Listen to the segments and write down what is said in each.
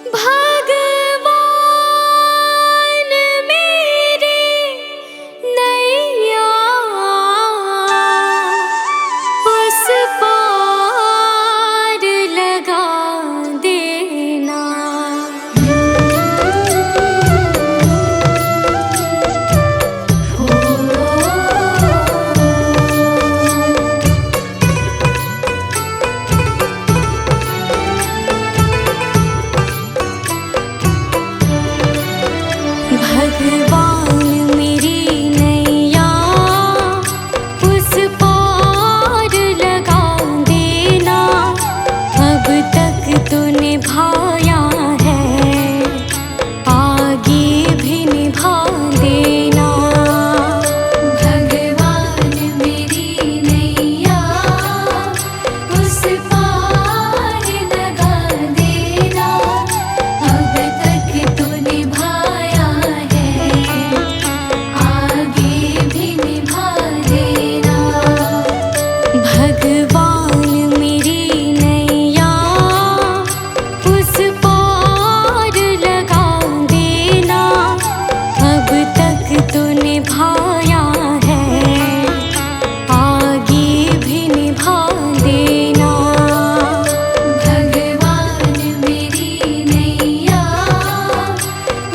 भगवान मेरे नैया उस पार लगा देना। भगवान मेरी नैया उस पार लगा देना। अब तक तो निभाया है, आगे भी निभा देना। भगवान मेरी नैया उस पार लगा देना। अब तक तो निभाया है, आगे भी निभा देना। भगवान मेरी नैया उस पार लगा देना। अब तक तो निभाया है, आगे भी निभा देना। भगवान मेरी नैया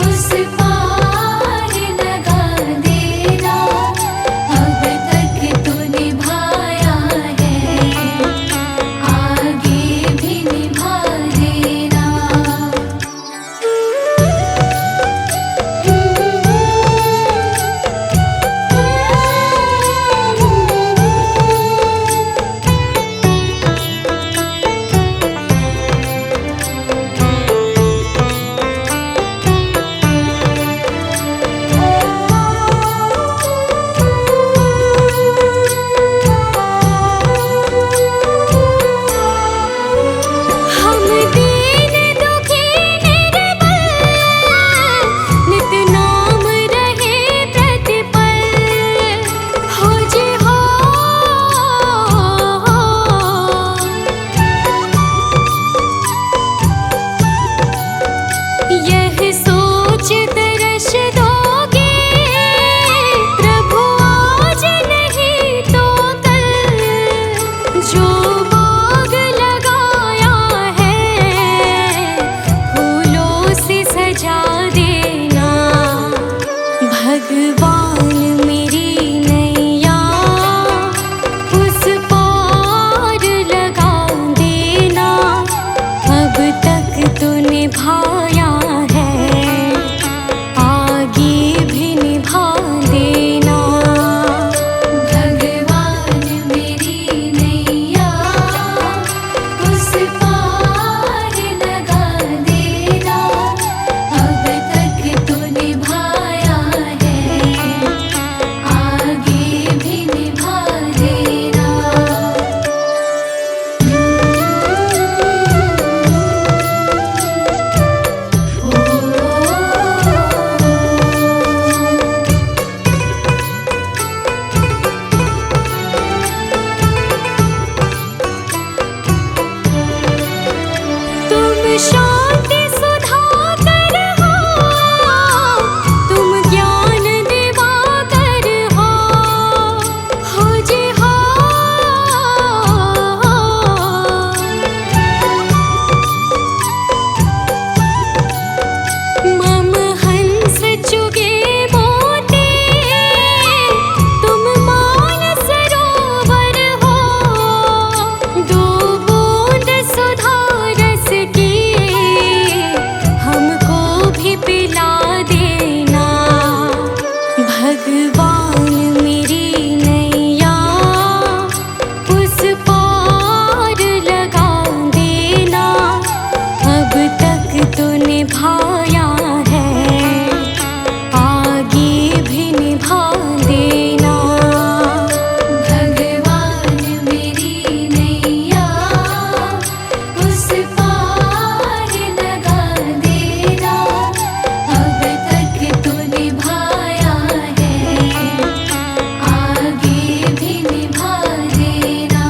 उस पार लगा देना। अब तक तो निभाया है, आगे भी निभा देना। हम दीन दुखी निर्बल, नित नाम रहे प्रतिपल। हो जी हो, यह सोच तरस दोगे प्रभु आज नहीं तो कल। जो बाग लगाया है फूलों से सजा देना। भगवान मेरी नैया उस पार लगा देना। अब तक तो निभाया है, आगे भी निभा देना। भगवान मेरी नैया उस पार लगा देना। अब तक तो निभाया है, आगे भी निभा देना। तुम शांति सुधाकर हो, तुम ज्ञान दिवाकर हो जी हो। मम हंस चुगे मोती, तुम मान सरोवर हो। दो बूंद सुधा रस की हमको भी पिला देना। भगवान मेरी नैया उस पार लगा देना। अब तक तो निभाया है, आगे भी निभा देना। भगवान मेरी नैया उस पार लगा देना। अब तक तो निभाया है, आगे भी निभा देना।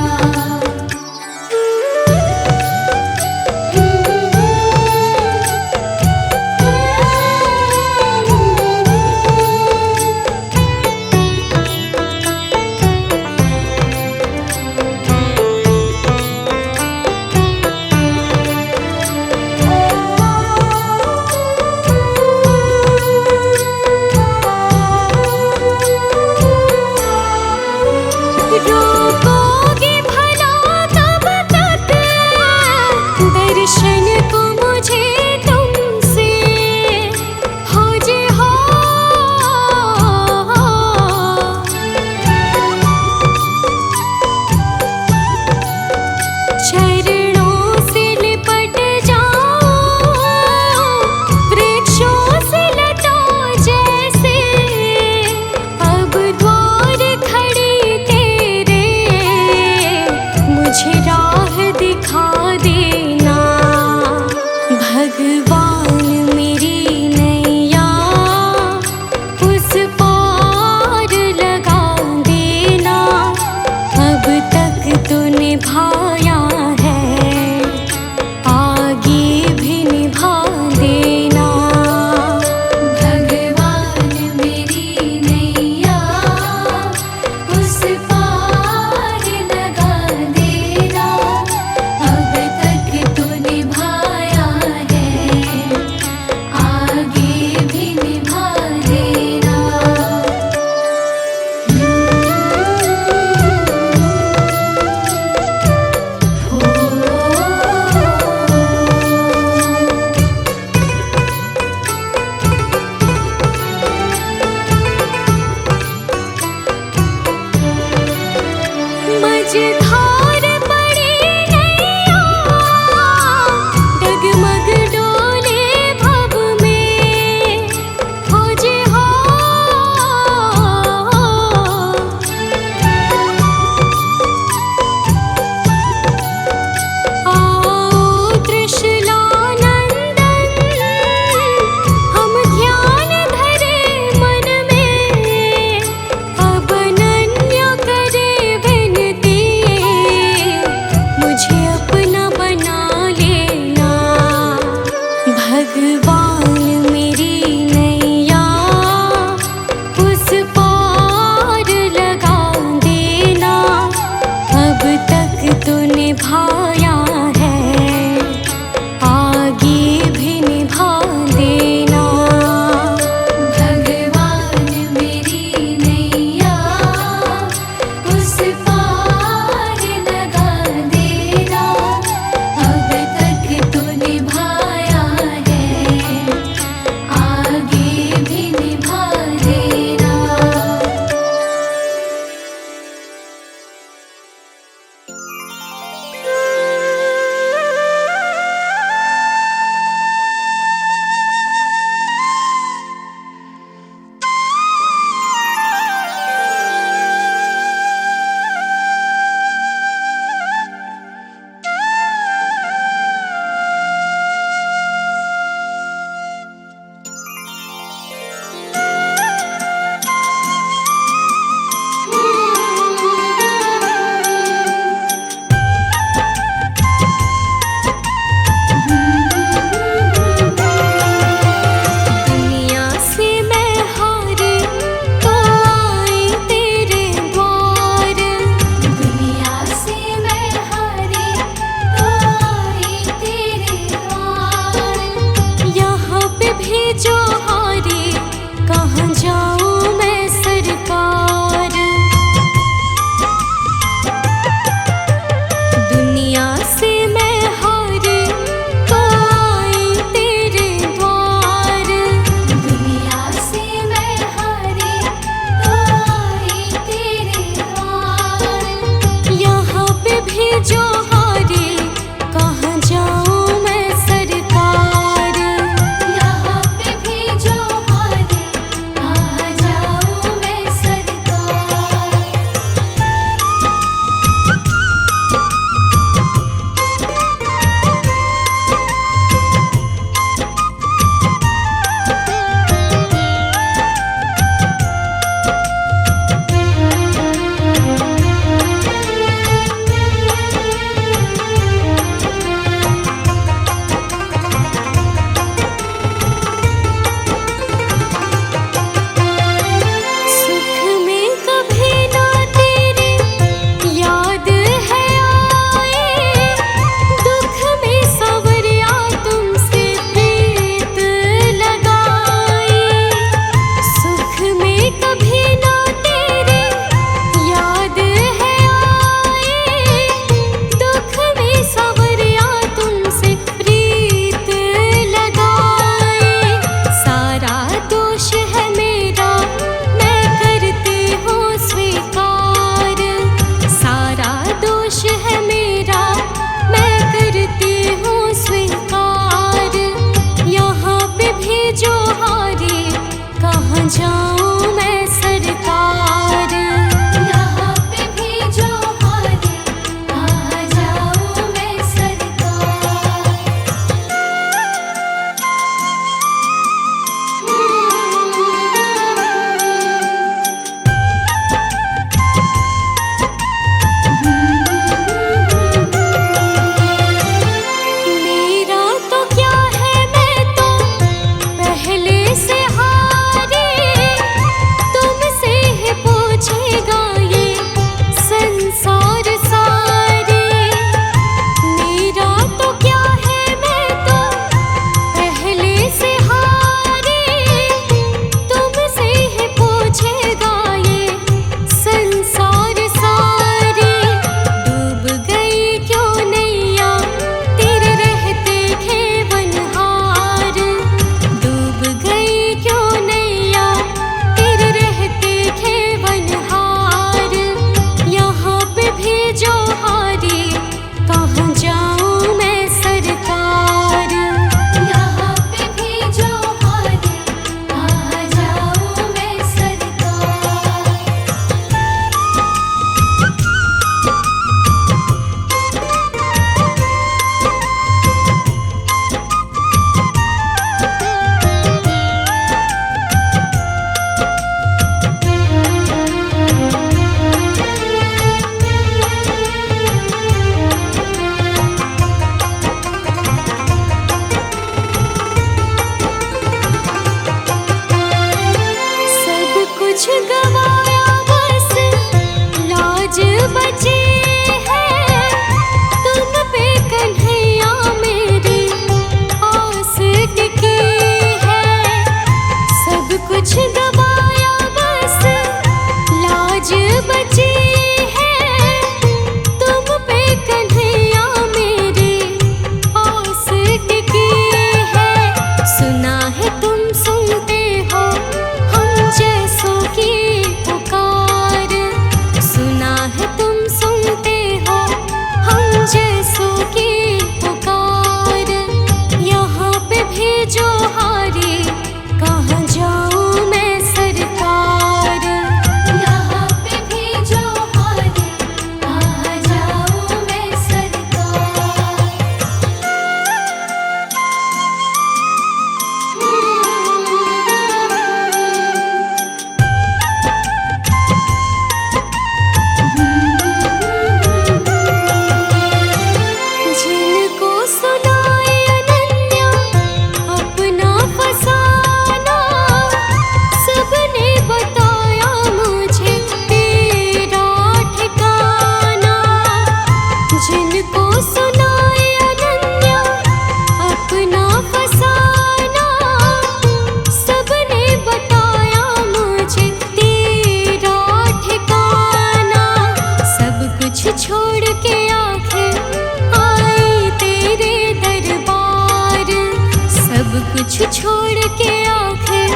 कुछ छोड़ के आखिर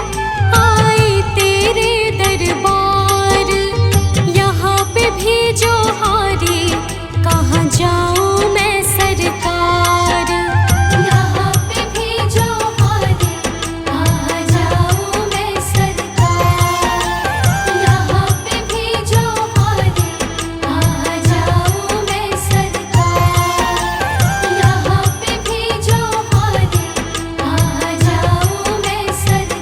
आई तेरे दरबार। यहाँ पे भी जो हारी कहाँ जाऊँ मैं सरकार। यहाँ पे भी जो हारी कहाँ जाऊँ मैं सरकार। यहाँ पे भी जो हारी कहाँ जाऊँ मैं सरकार। यहाँ पे भी जो हारी कहाँ जाऊँ मैं सरकार।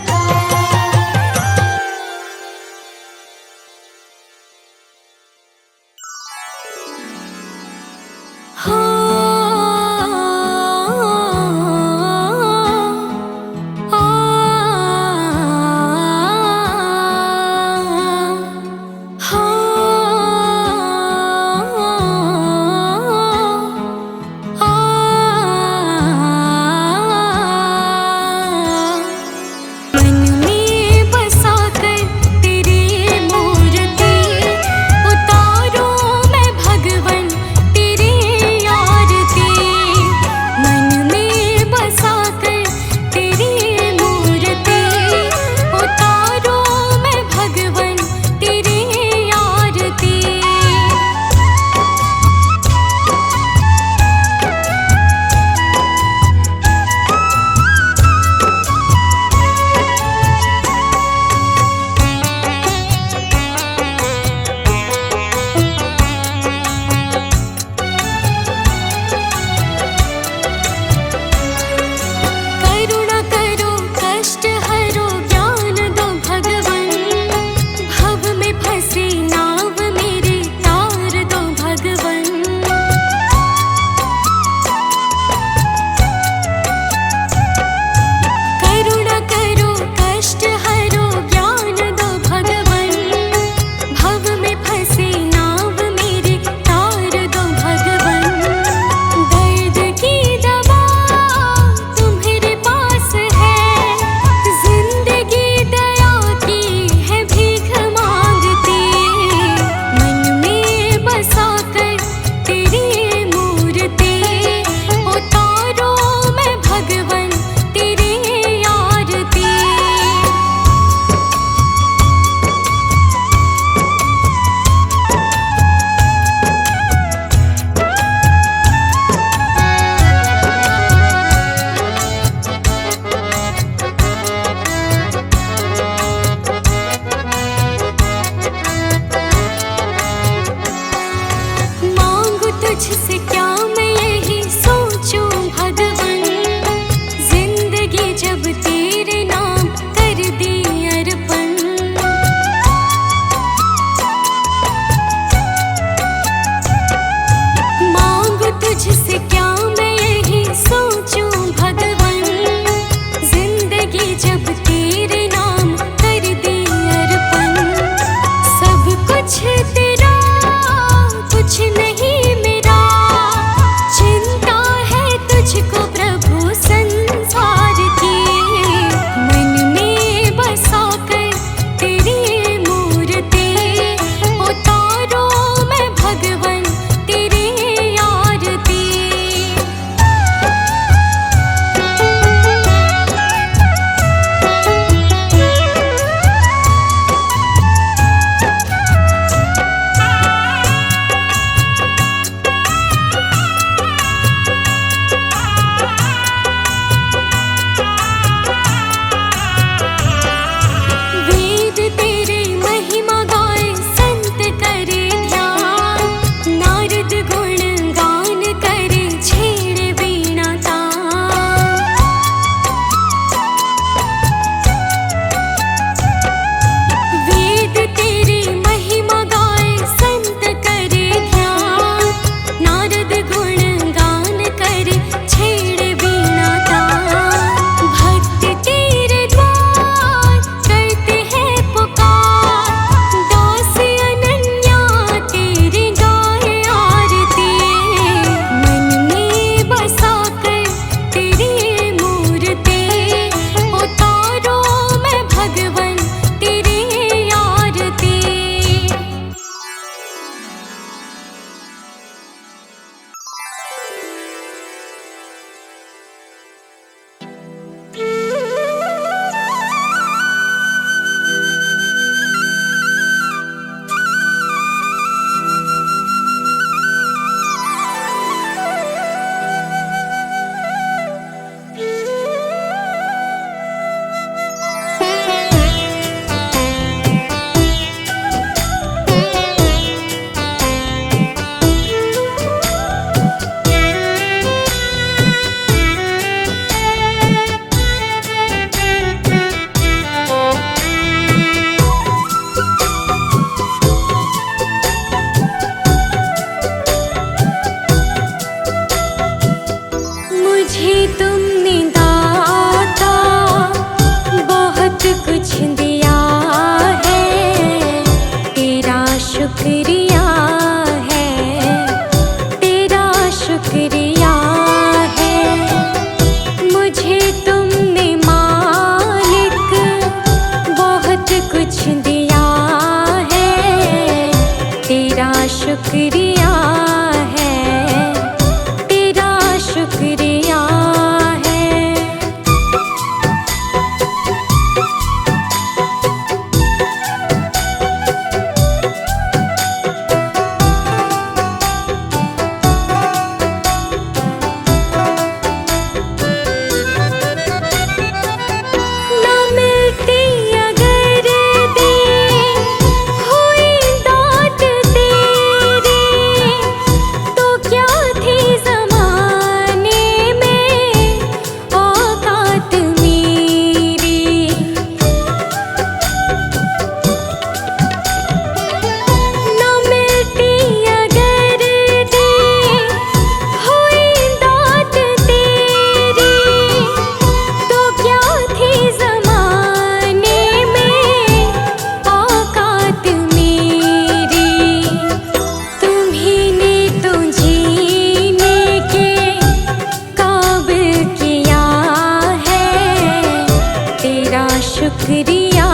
शुक्रिया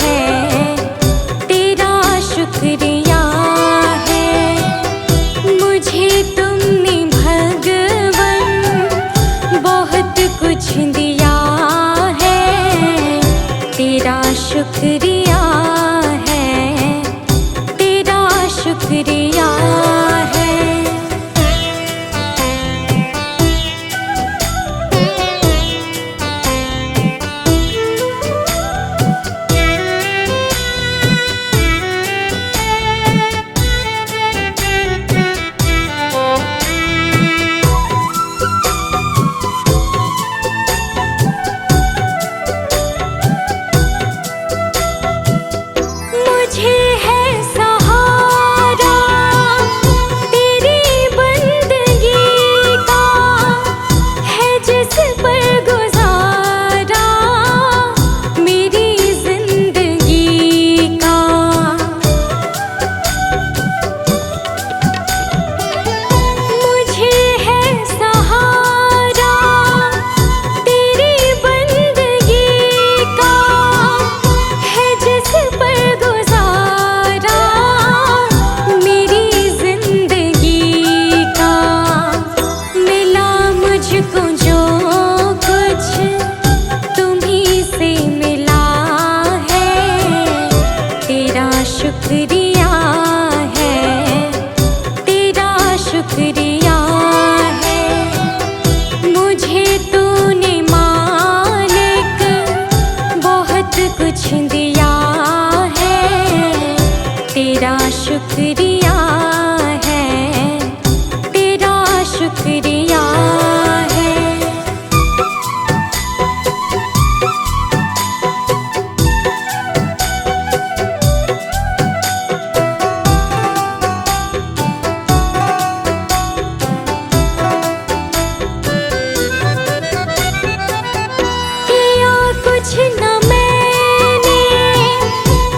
है, तेरा शुक्रिया है। मुझे तुमने भगवन बहुत कुछ दिया है, तेरा शुक्रिया है, तेरा शुक्रिया है। मुझे है सहारा तेरी बंदगी का, है जिस पर गुजारा मेरी जिंदगी का। मुझे है सहारा तेरी बंदगी का, है जिस पर गुजारा मेरी जिंदगी का। मिला मुझको जो कुछ तुम्हीं से मिला है, तेरा शुक्रिया है, तेरा शुक्रिया है। मुझे तूने मालिक बहुत कुछ दिया है, तेरा शुक्रिया है, तेरा शुक्रिया है। किया कुछ न मैंने,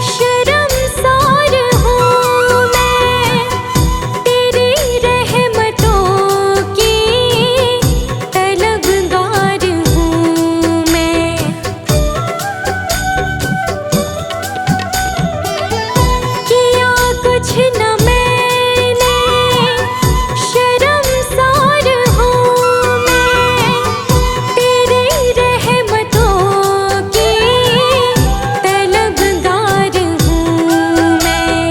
शर्मसार हूँ मैं, तेरी रहमतों की तलबगार हूँ मैं। किया कुछ न मैंने, शर्मसार हूँ मैं, तेरी रहमतों की तलबगार हूँ मैं।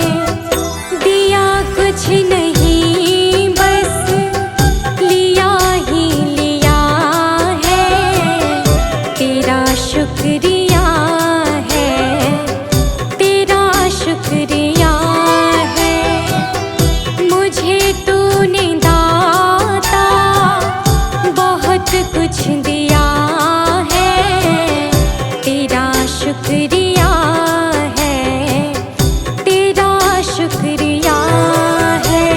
दिया कुछ नहीं बस लिया ही लिया है, तेरा शुक्रिया है, तेरा शुक्रिया है। मुझे तूने दाता बहुत कुछ दिया है, तेरा शुक्रिया है, तेरा शुक्रिया है।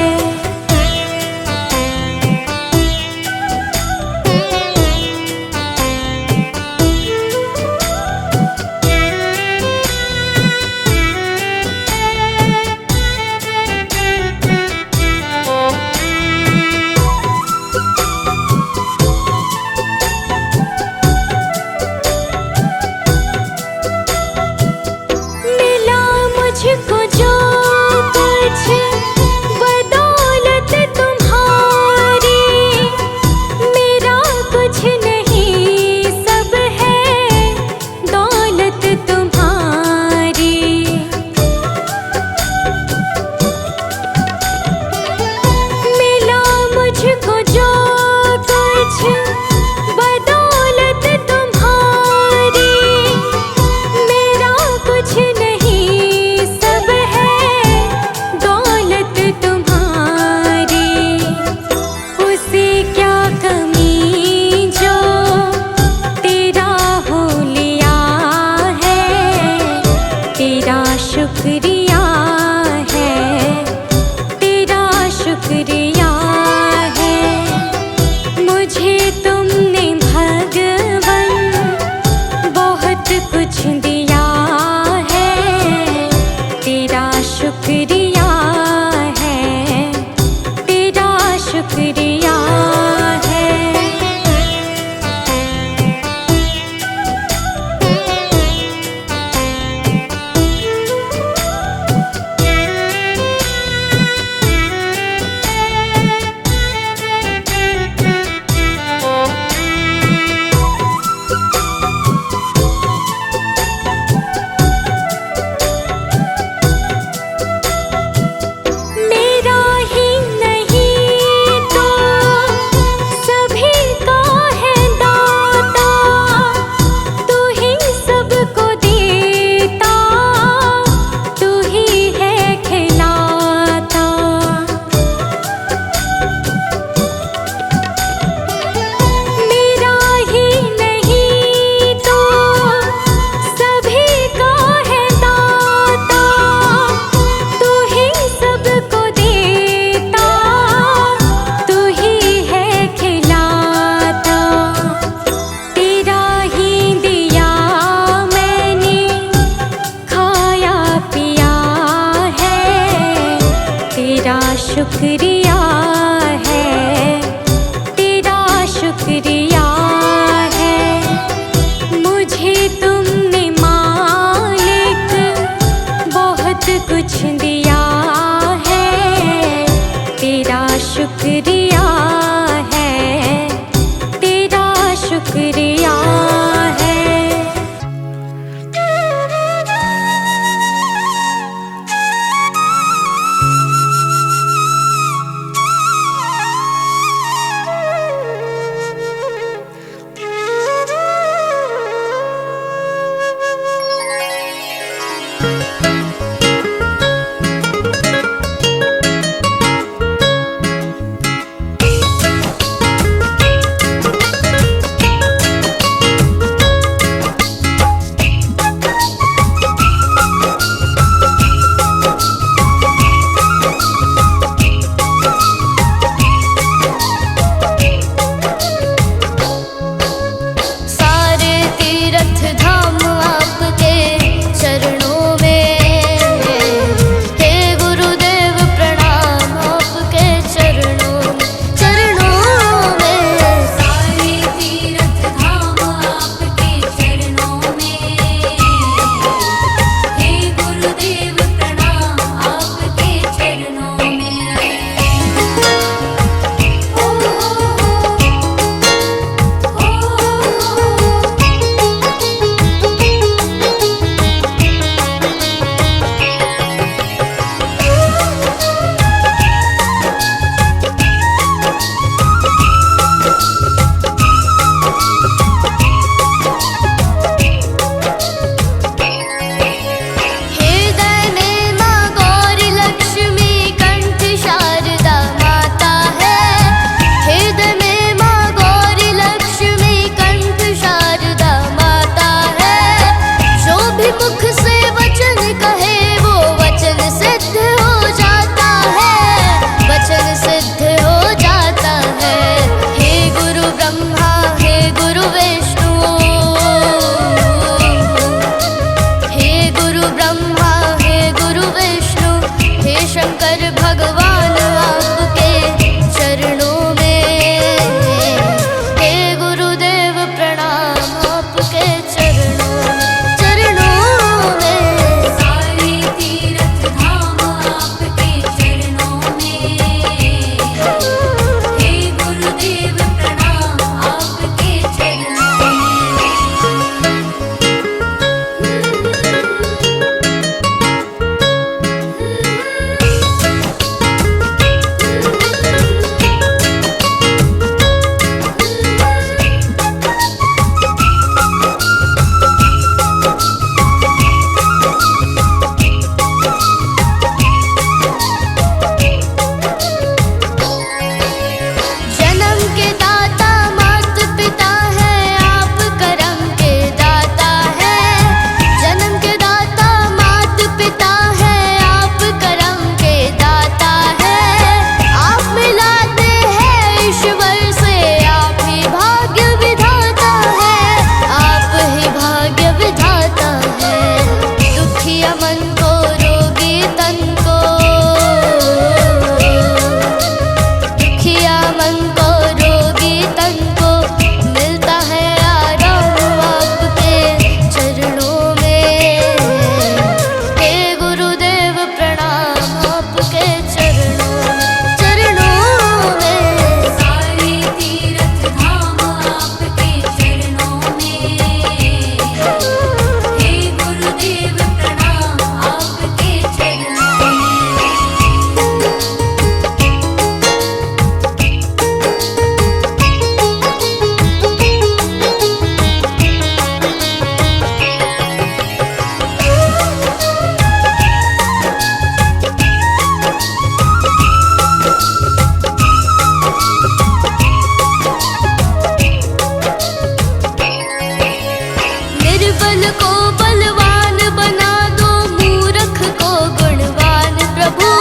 निर्बल को बलवान बना दो, मूर्ख को गुणवान प्रभु।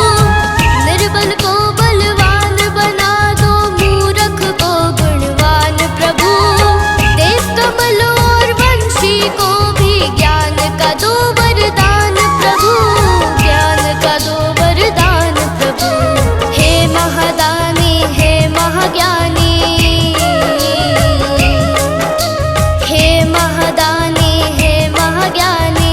निर्बल को बलवान बना दो, मूर्ख को गुणवान प्रभु। देव कमल और वंशी को भी ज्ञान का दो वरदान प्रभु, ज्ञान का दो वरदान प्रभु। हे महादानी, हे महाज्ञानी, हे महादानी, हे महाज्ञानी।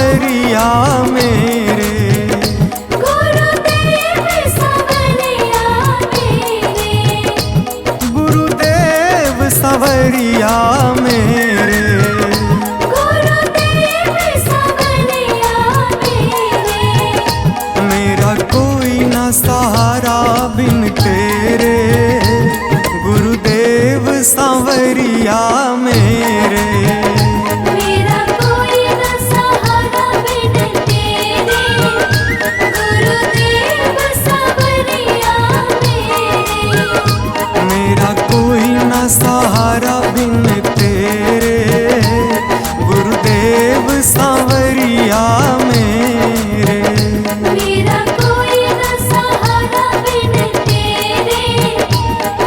सांवरिया मेरे, गुरुदेव सांवरिया मेरे, गुरुदेव सांवरिया मेरे, गुरुदेव सांवरिया मेरे। मेरा कोई ना सहारा बिन तेरे, गुरुदेव सांवरिया मेरे। मेरा कोई न सहारा बिन तेरे, गुरुदेव सांवरिया मेरे। मेरा कोई ना सहारा बिन तेरे, गुरुदेव सांवरिया मेरे। मेरा कोई न सहारा बिन तेरे,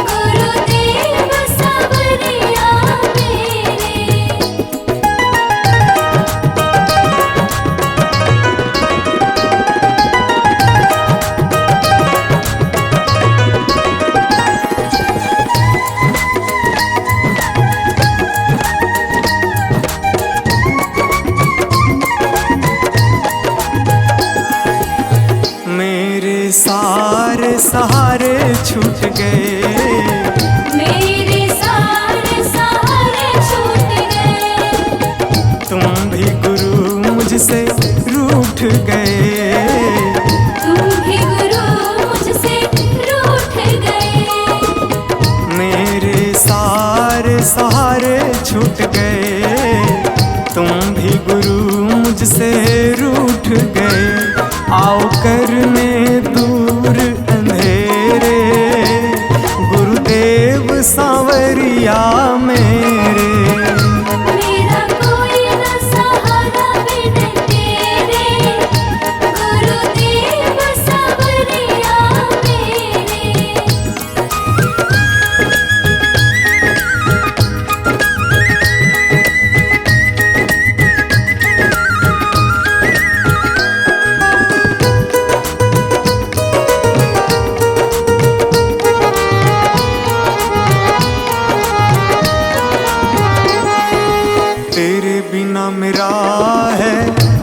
गुरुदेव सांवरिया मेरे। मेरे सारे सहारे छूट गए, मेरे सारे सहारे छूट गए। तुम भी गुरु मुझसे रूठ गए, तुम भी गुरु मुझसे रूठ गए। मेरे सारे सहारे छूट गए, तुम भी गुरु मुझसे रूठ गए। आओ करने दूर अंधेरे, गुरुदेव सांवरिया मेरे। मेरा कोई न सहारा बिन तेरे, गुरुदेव सांवरिया मेरे। तेरे बिना मेरा है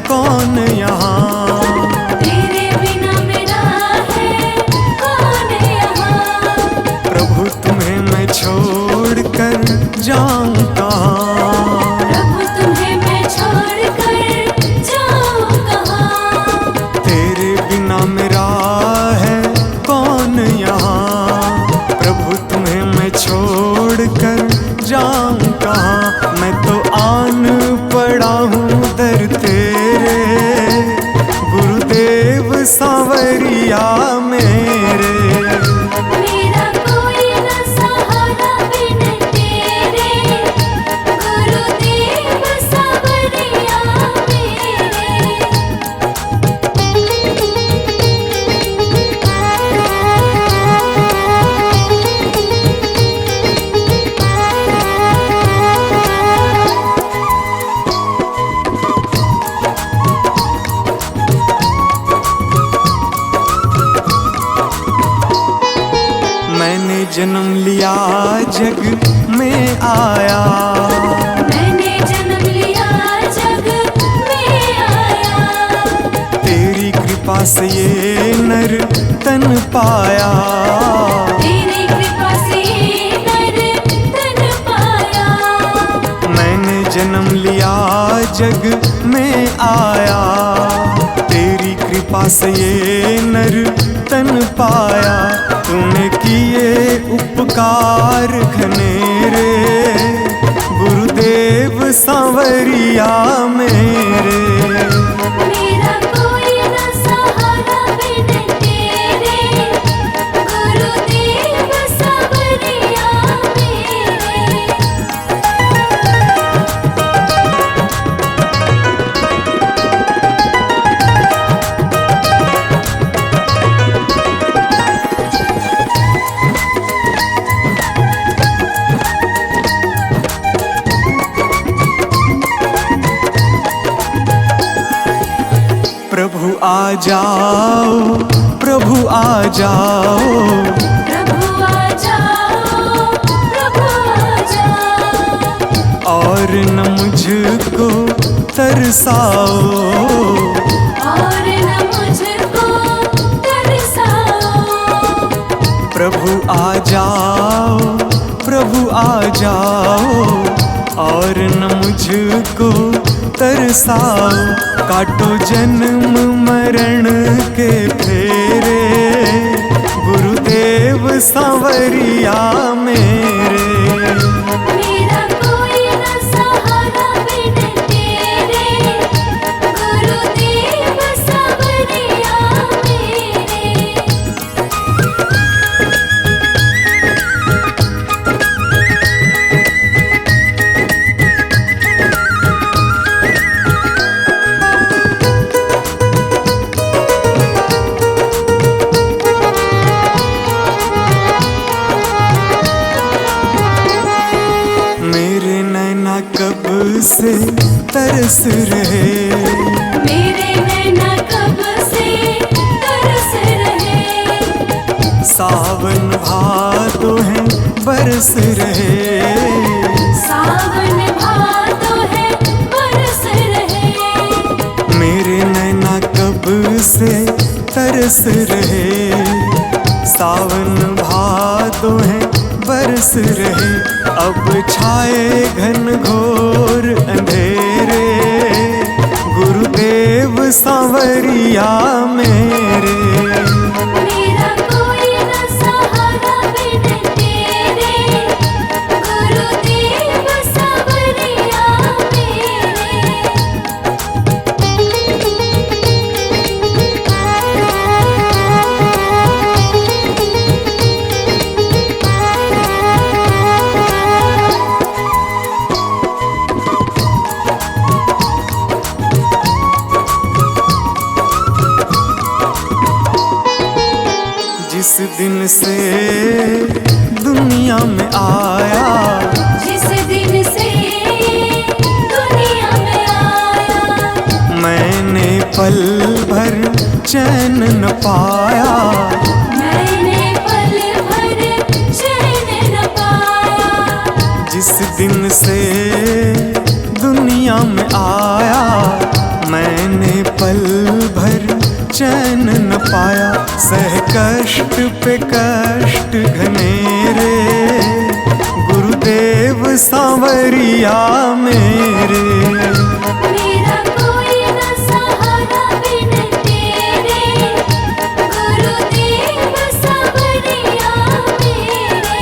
कौन यहाँ, तेरे बिना मेरा है कौन यहाँ। प्रभु तुम्हें मैं छोड़ कर जाऊं कहाँ। प्रभु तुम्हें मैं छोड़ कर जाऊं कहाँ। तेरे बिना मेरा है कौन यहाँ, प्रभु तुम्हें मैं छोड़ कर जाऊं कहाँ। मैं तो आन पड़ा हूँ दर तेरे, गुरुदेव सांवरिया मेरे। मेरा कोई न सहारा बिन तेरे, गुरुदेव सांवरिया मेरे। मैंने जन्म लिया जग में आया, मैंने जन्म लिया जग में आया। तेरी कृपा से ये नर तन पाया। तेरी कृपा से नर तन पाया। मैंने जन्म लिया जग में आया, तेरी कृपा से ये नर तन पाया। तूने किए उपकार घनेरे, गुरुदेव सांवरिया मेरे। मेरा कोई न सहारा बिन तेरे, गुरुदेव सांवरिया मेरे। प्रभु आ जाओ, प्रभु आ जाओ, प्रभु आ जाओ, प्रभु आ जाओ। और और न मुझको तरसाओ, और न मुझको तरसाओ। प्रभु आ जाओ, प्रभु आ जाओ, और न मुझको तरसाओ। काटो जन्म मरण के फेरे, गुरुदेव सांवरिया मेरे। मेरा कोई न सहारा बिन तेरे, गुरुदेव सांवरिया मेरे। मेरे नैना कब से तरस रहे, मेरे नैना कब से तरस रहे। सावन भादो है बरस रहे, सावन भादो है बरस रहे। मेरे नैना कब से तरस रहे, सावन भादो है बरस रहे। अब छाए घन घोर अंधेरे, गुरुदेव सांवरिया मेरे। मेरा कोई न सहारा बिन तेरे, गुरुदेव सांवरिया जिस दिन से दुनिया में आया, जिस दिन से दुनिया में आया। मैंने पल भर चैन न पाया, मैंने पल भर चैन न पाया। जिस दिन से दुनिया में आया, मैंने पल भर चैन न पाया। सह कष्ट पे कष्ट घनेरे, गुरुदेव सांवरिया मेरे। मेरा कोई न सहारा बिन तेरे, गुरुदेव सांवरिया मेरे।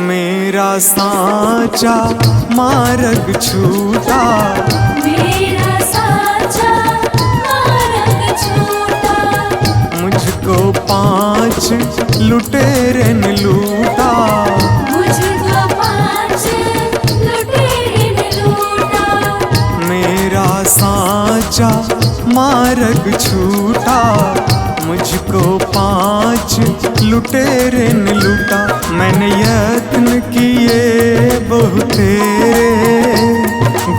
मेरा साचा मार्ग छूटा, मेरा साचा मार्ग छूटा। मुझको 5 लुटेरे ने लूटा, मुझको 5 लुटेरे ने लूटा। मेरा साचा मार्ग छूटा, मुझको 5 लुटेरे ने लूटा। मैंने यत्न किए बहुतेरे,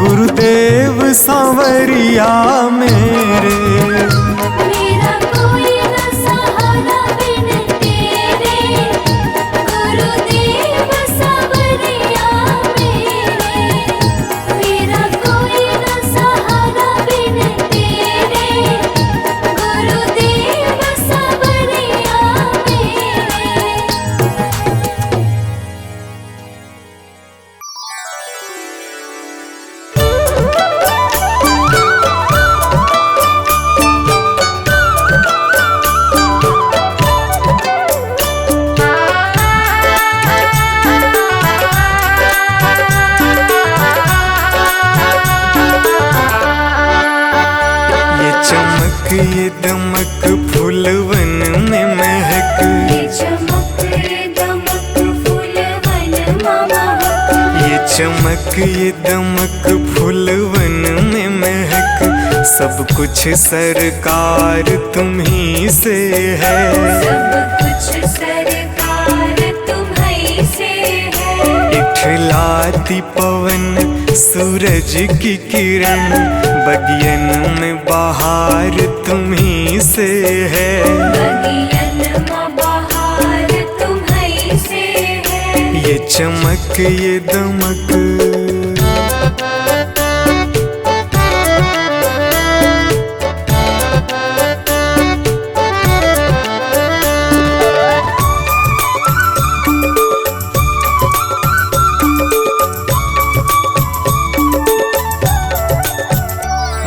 गुरुदेव सांवरिया मेरे। मेरा कोई न सहारा बिन तेरे, गुरुदेव सांवरिया मेरे। मेरा कोई न सहारा बिन तेरे, गुरुदेव सांवरिया मेरे। ये दमक फूलवन में महक, ये चमक दमक फूलवन महक। ये चमक ये दमक फूलवन में महक। सब कुछ सरकार तुम्ही से है। सब कुछ सरकार तुम्हीं से है। इठलाती पवन सूरज की किरण, बगियन में बहार तुम्ही से है। बगियन में बहार तुम्हीं से है। ये चमक ये दमक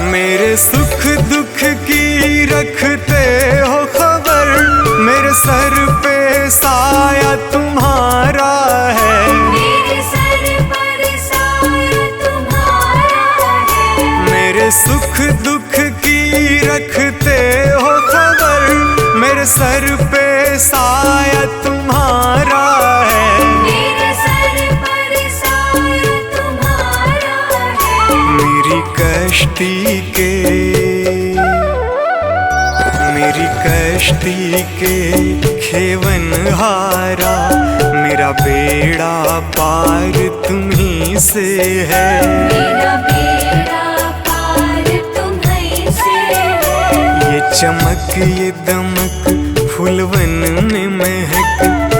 मेरे सुख दुख की रखते हो खबर, मेरे सर पे साया तुम्हारा है। मेरे सर पर साया तुम्हारा है। मेरे सुख दुख की रखते हो खबर, मेरे सर पे साया तुम्हारा है। मेरे सर पर साया तुम्हारा है। मेरी कश्ती के खेवन हारा, मेरा बेड़ा पार तुम्ही से है। मेरा बेड़ा पार तुम्हीं से है। ये चमक ये दमक फूलवन में महक,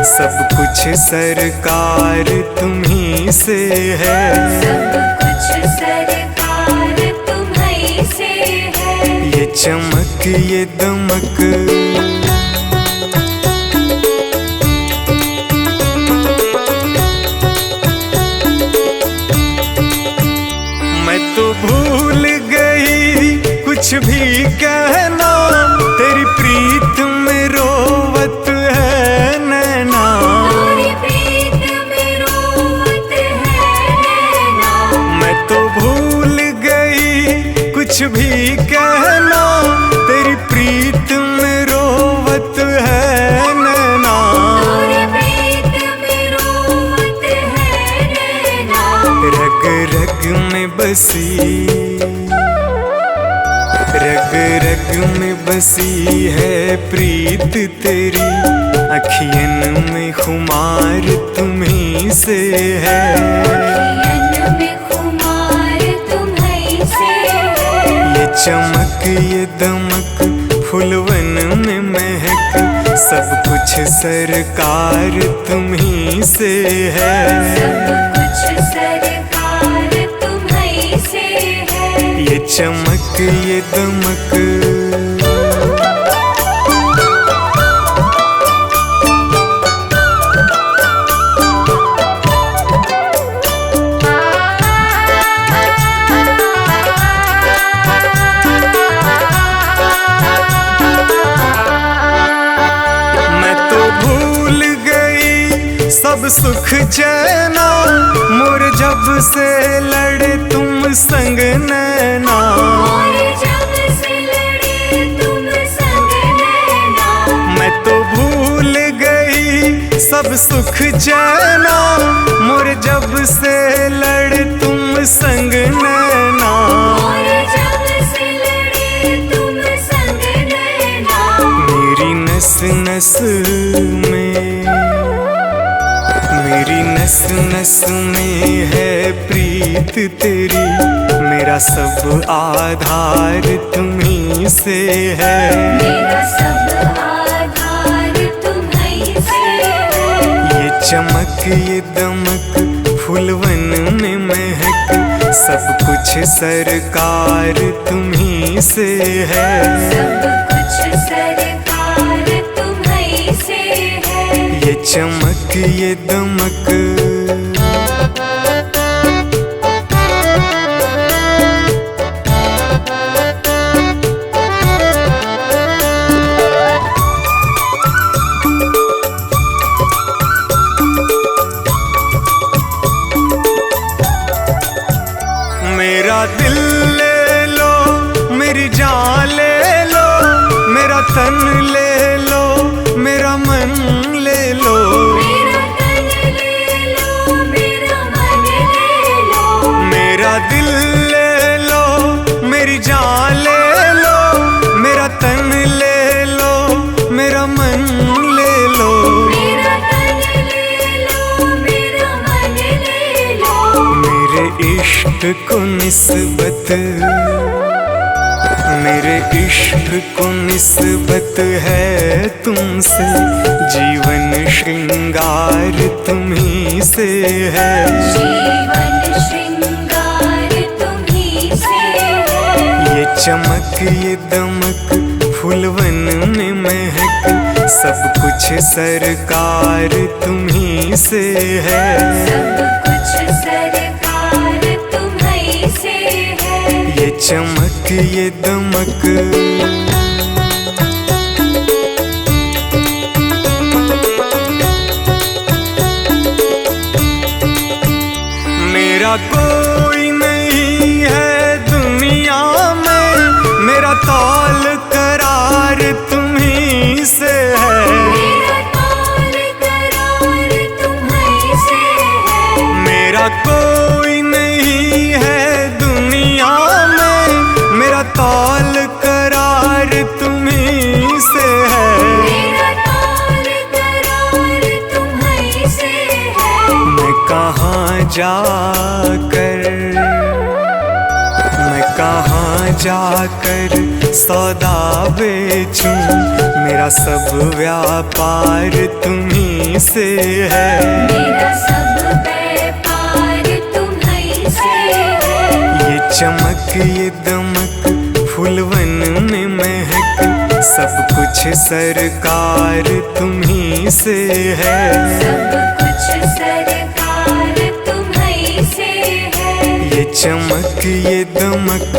सब कुछ सरकार तुम्ही से है। सब कुछ सरकार तुम्हीं से है। ये चमक ये दमक मैं तो भूल गई कुछ भी कहना, तेरी प्रीत में रोवत है नैना। तेरी प्रीत में रोवत है नैना। मैं तो भूल गई कुछ भी कहना, तेरी प्रीत में रोवत है नैना। तेरी प्रीत में रोवत है नैना। रग रग में बसी, रग रग में बसी है प्रीत तेरी, अखियन में खुमार तुम्ही से है। अखियन में खुमार तुम्हीं से है। ये चमक ये दमक फूलवन में महक, सब कुछ सरकार तुम्ही से है। सब कुछ सरकार तुम्हीं से है। ये चमक ये दमक मैं तो भूल गई सब सुख चैना, मोर जब से लड़े तुम संग नैना। और जब से लड़े तुम संग नैना। मैं तो भूल गई सब सुख चैना, मोर जब से लड़े तुम संग नैना। और जब से लड़े तुम संग नैना। मेरी नस नस में, मेरी नस नस में है प्रीत तेरी, मेरा सब आधार तुम्ही से है। मेरा सब आधार तुम्हीं से है। ये चमक ये दमक फूलवन में महक, सब कुछ सरकार तुम्ही से है। सब कुछ सरकार तुम्हीं से है। ये चमक ये दमक मेरा दिल ले लो, मेरी जान ले लो, मेरा तन ले लो, मेरा मन ले लो। मेरा तन ले लो, इश्क को निस्बत, मेरे इश्क को निस्बत है तुमसे, जीवन श्रृंगार तुम्ही से है। जीवन श्रृंगार तुम्ही से है। ये चमक ये दमक फूलवन में महक, सब कुछ सरकार तुम्ही से है। सब कुछ सरकार तुम्ही से है। ये चमक ये दमक मेरा कोई नहीं है दुनिया में, मेरा तौल करार तुम्ही से है। मेरा तौल करार तुम्ही से है। मेरा कोई नहीं है दुनिया में, मेरा तौल करार तुम्ही से है। मेरा तौल करार तुम्ही से है। मैं कहाँ जाकर सौदा बेचूं, मेरा सब व्यापार तुम्ही से है। मेरा सब व्यापार तुम्ही से है। ये चमक ये दमक फूलवन में महक, सब कुछ सरकार तुम्ही से है। सब कुछ सरकार तुम्ही से है। ये चमक ये दमक